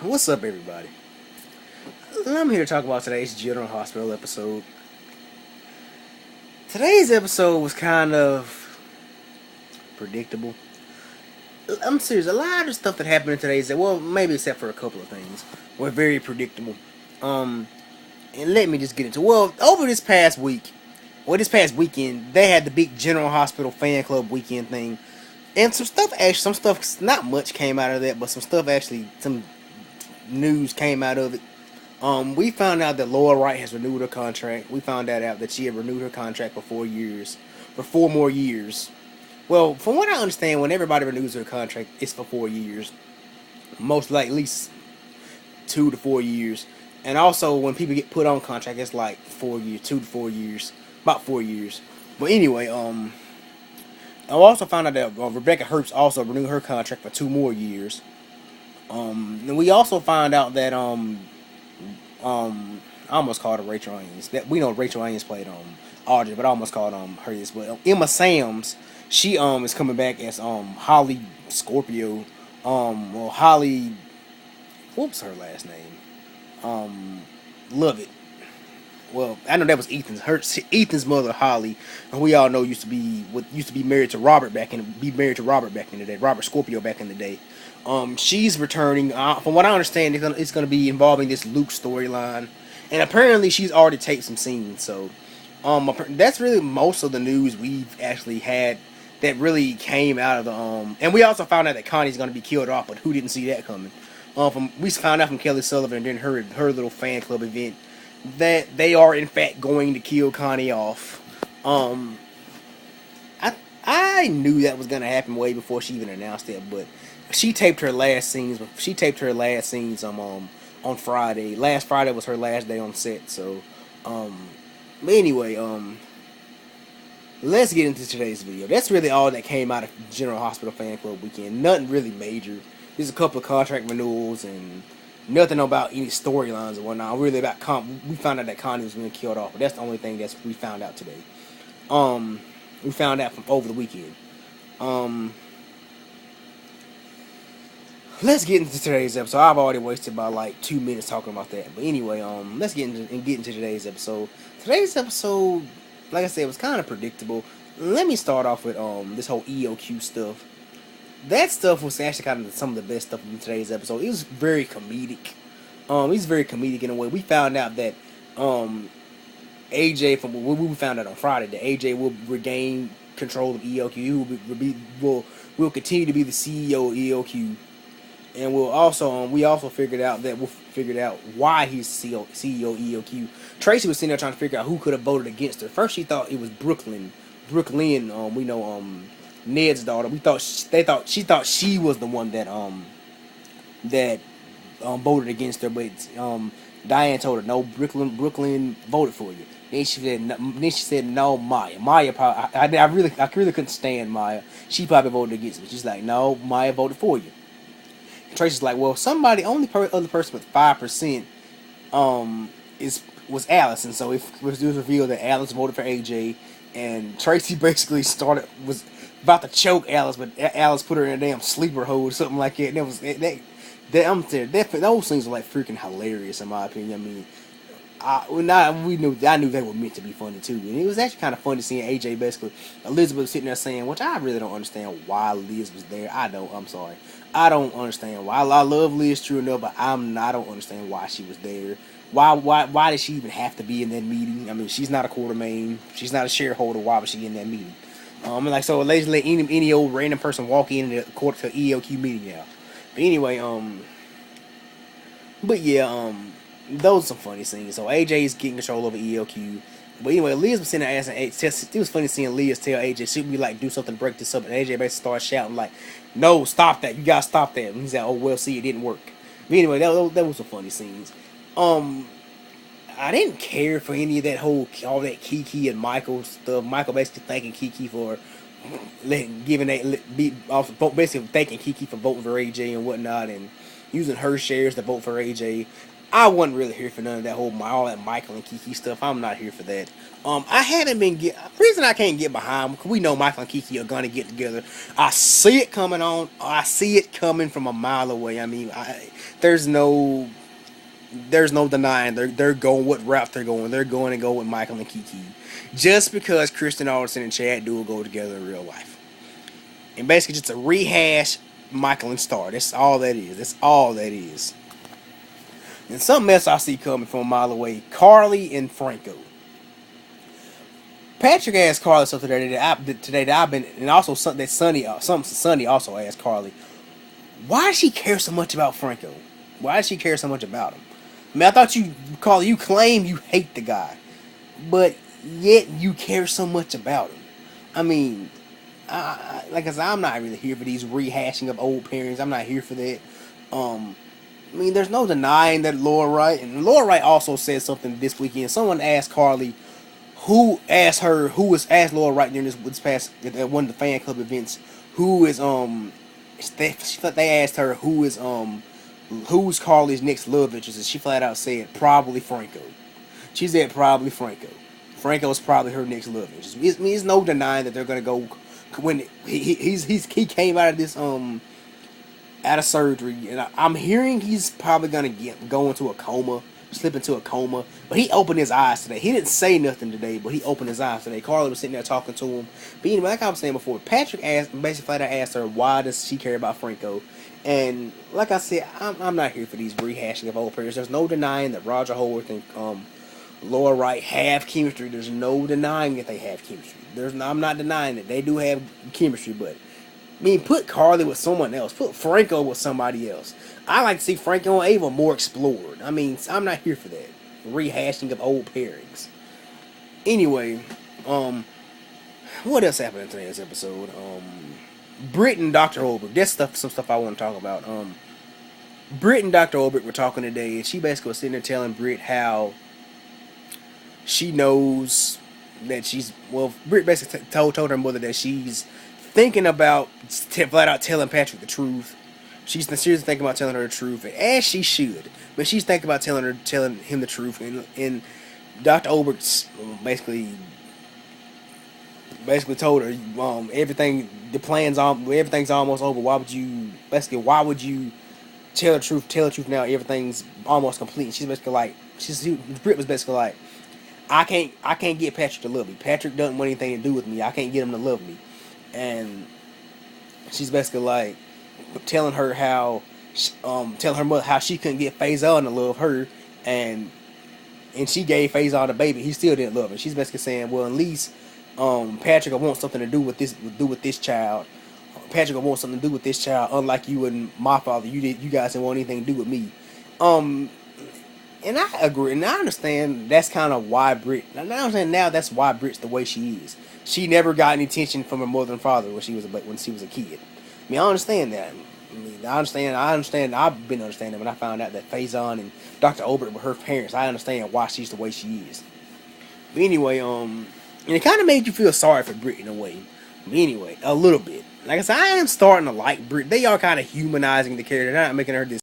What's up, everybody? I'm here to talk about today's General Hospital episode. Today's episode was kind of predictable. I'm serious. A lot of stuff that happened in today's, well, maybe except for a couple of things, were very predictable. Um, and let me just get into. Well, over this past week, this past weekend, they had the big General Hospital fan club weekend thing, and some stuff, not much came out of that, but some news came out of it. We found out that Laura Wright has renewed her contract. We found out that she had renewed her contract for 4 years, for 4 more years. Well, from what I understand, when everybody renews their contract, it's for 4 years, most likely at least 2 to 4 years. And also, when people get put on contract, it's like 4 years, 2 to 4 years, about 4 years. But anyway, I also found out that Rebecca Herbst also renewed her contract for 2 more years. And we also found out that I almost called her Rachel Onions. That we know Rachel Onions played Audrey, but I almost called her this. But Emma Samms, she is coming back as Holly Scorpio. Well, Holly, what's her last name? Lovett. Well, I know that was Ethan's mother, Holly, and we all know used to be married to Robert back in the day. Robert Scorpio back in the day. She's returning. From what I understand, it's gonna be involving this Luke storyline, and apparently she's already taped some scenes. So, that's really most of the news we've actually had that really came out of the. And we also found out that Connie's gonna be killed off, but who didn't see that coming? We found out from Kelly Sullivan during her little fan club event that they are in fact going to kill Connie off. I knew that was gonna happen way before she even announced it, but she taped her last scenes. On Friday. Last Friday was her last day on set. So, but anyway, let's get into today's video. That's really all that came out of General Hospital Fan Club weekend. Nothing really major. There's a couple of contract renewals and nothing about any storylines or whatnot. Really about we found out that Connie was being killed off, but that's the only thing that we found out today. We found out from over the weekend. Let's get into today's episode. I've already wasted about like 2 minutes talking about that. But anyway, let's get into today's episode. Today's episode, like I said, was kind of predictable. Let me start off with this whole EOQ stuff. That stuff was actually kind of some of the best stuff in today's episode. It was very comedic. He's very comedic in a way. We found out that AJ, from what we found out on Friday, that AJ will regain control of EOQ. He will continue to be the CEO of EOQ. And we also figured out why he's CEO of EOQ. Tracy was sitting there trying to figure out who could have voted against her. First, she thought it was Brooklyn. We know Ned's daughter. She thought she was the one that voted against her, but Diane told her no. Brooklyn voted for you. Then she said no. Maya probably. I really couldn't stand Maya. She probably voted against me. She's like, no, Maya voted for you. Tracy's like, well, other person with 5% was Alice, and so it was revealed that Alice voted for AJ, and Tracy basically was about to choke Alice, but Alice put her in a damn sleeper hold or something like that. And those things were like freaking hilarious in my opinion. I mean, I knew they were meant to be funny too, and it was actually kind of funny seeing AJ basically Elizabeth was sitting there saying, which I really don't understand why Liz was there. I'm sorry, I don't understand why. I love Liz true enough, but I don't understand why she was there. Why did she even have to be in that meeting? I mean, she's not a Quartermain, she's not a shareholder. Why was she in that meeting? So they let any old random person walk in the court to EOQ meeting now. But anyway, those are some funny scenes. So AJ is getting control over EOQ. But anyway, Liz was sitting there asking AJ. It was funny seeing Liz tell AJ, should we like do something to break this up? And AJ basically started shouting like, no, stop that. You gotta stop that. And he's like, oh, well, see, it didn't work. But anyway, that was some funny scenes. I didn't care for any of all that Kiki and Michael stuff. Michael basically thanking Kiki for basically thanking Kiki for voting for AJ and whatnot, and using her shares to vote for AJ. I wasn't really here for none of that whole all that Michael and Kiki stuff. I'm not here for that. I hadn't been get reason I can't get behind because we know Michael and Kiki are gonna get together. I see it coming on. I see it coming from a mile away. I mean, there's no denying they're going what route they're going. They're going to go with Michael and Kiki, just because Kristen Alderson and Chad Duell go together in real life, and basically just a rehash Michael and Star. That's all that is. That's all that is. And something else I see coming from a mile away: Carly and Franco. Patrick asked Carly something today that I've been, and also something that Sonny also asked Carly. Why does she care so much about Franco? Why does she care so much about him? I mean, I thought Carly, you claim you hate the guy, but yet you care so much about him. I mean, like I said, I'm not really here for these rehashing of old pairings. I'm not here for that. I mean, there's no denying that Laura Wright also said something this weekend. Someone asked Carly, asked Laura Wright during this past at one of the fan club events, they asked her who's Carly's next love interest, and she flat out said probably Franco. She said probably Franco. Franco's probably her next love interest. There's no denying that they're gonna go when he came out of this out of surgery, and I'm hearing he's probably gonna go into a coma, slip into a coma. But he opened his eyes today. He didn't say nothing today, but he opened his eyes today. Carly was sitting there talking to him. But anyway, like I was saying before, Patrick basically asked her why does she care about Franco, and like I said, I'm not here for these rehashing of old players. There's no denying that Roger Howarth and Laura Wright have chemistry. There's no denying that they have chemistry. I'm not denying that they do have chemistry, but I mean, put Carly with someone else. Put Franco with somebody else. I like to see Franco and Ava more explored. I mean, I'm not here for that rehashing of old pairings. Anyway, what else happened in today's episode? Britt and Dr. Holbrook. That's some stuff I want to talk about. Britt and Dr. Holbrook were talking today, and she basically was sitting there telling Britt how she knows that Britt basically told her mother that she's thinking about flat out telling Patrick the truth. She's seriously thinking about telling her the truth, as she should. But she's thinking about telling him the truth, and Dr. Holbrook basically told her everything's almost over. Why would you tell the truth? Tell the truth now. Everything's almost complete. And she's basically like, Britt was basically like, I can't get Patrick to love me. Patrick doesn't want anything to do with me. I can't get him to love me. And she's basically like telling her telling her mother how she couldn't get Faison to love her, and she gave Faison the baby. He still didn't love her. She's basically saying, well, at least Patrick will want something to do with this child. Patrick will want something to do with this child, unlike you and my father. You guys didn't want anything to do with me. And I agree, and I understand that's kind of why Britt. And I understand now that's why Britt's the way she is. She never got any attention from her mother and father when she was a kid. I mean, I understand that. I understand. I've been understanding when I found out that Faison and Dr. Holbrook were her parents. I understand why she's the way she is. But anyway, and it kind of made you feel sorry for Britt in a way. But anyway, a little bit. Like I said, I am starting to like Britt. They are kind of humanizing the character. They're not making her this